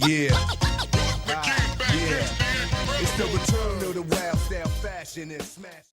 Yeah. Yeah. It's the return of the wild style fashion and smash.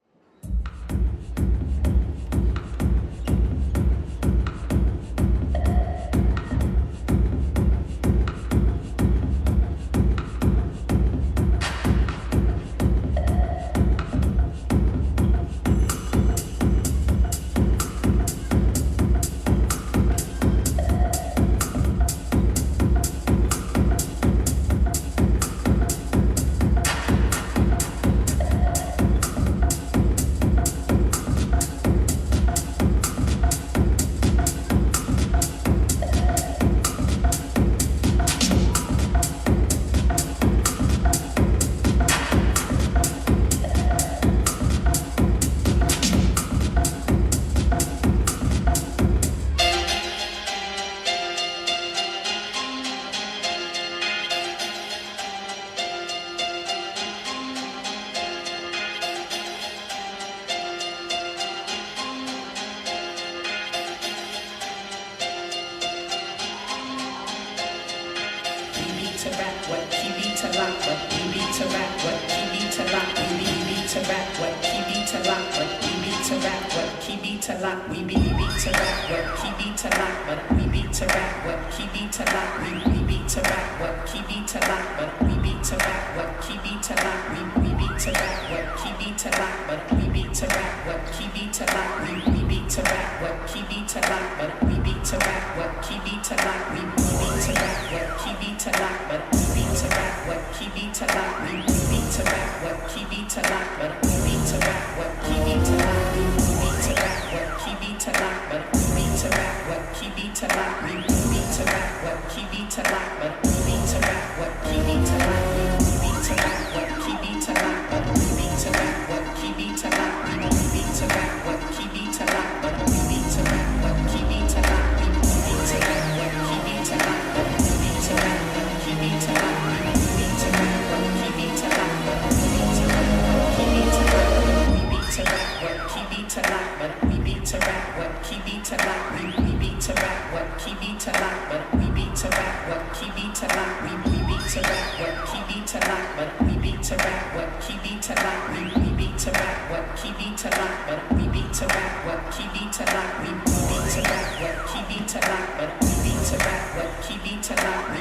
to rap, what he beat to lock, what we beat to rap, what he beat to lock, we beat to rap, what he beat to lock, what we beat to rap, what he beat to lock, we beat to rap, what he beat to lock, what we beat to rap, what he beat to lock, we beat to rap, what he beat to lock, what we beat to rap, what he beat to lock, we beat to rap, what he beat to lock, what we beat to rap, what he beat to lock, we beat to rap, what he beat to lock, what we beat to rap, what he beat to lock, we beat to rap, what he beat to lock, but we beat to rap, what he beat to lock, we beat to rap, what he beat to lock, but we beat to rap, what he beat to lock, we beat to rap, what he beat to lock, but we beat to rap, what he beat to lock, we beat to rap, what he beat to lock, but we beat to rap, what he beat to lock, we beat to rap, what he beat to lock, but we beat to rap, what he beat to lock, we beat to rap, what he beat to lock, but we beat to rap, what he beat to lock, we beat to rap, what he beat to lock, but we beat to rap, what he beat to lock, we beat to rap, what he beat to lock, but we beat to rap, what he beat to lock, we beat to rap, what he beat to lock, but we beat to rap, what he beat to lock, we beat to rap, what he beat to lock, but we beat to rap, what he beat to lock, we beat to rap, what he beat to lock, but we beat to rap, what he beat to lock, we beat to rap, what he beat to lock, but we beat to rap, what he beat to lock, we beat to rap, what he beat to lock, but we beat to rap, what he beat to lock, we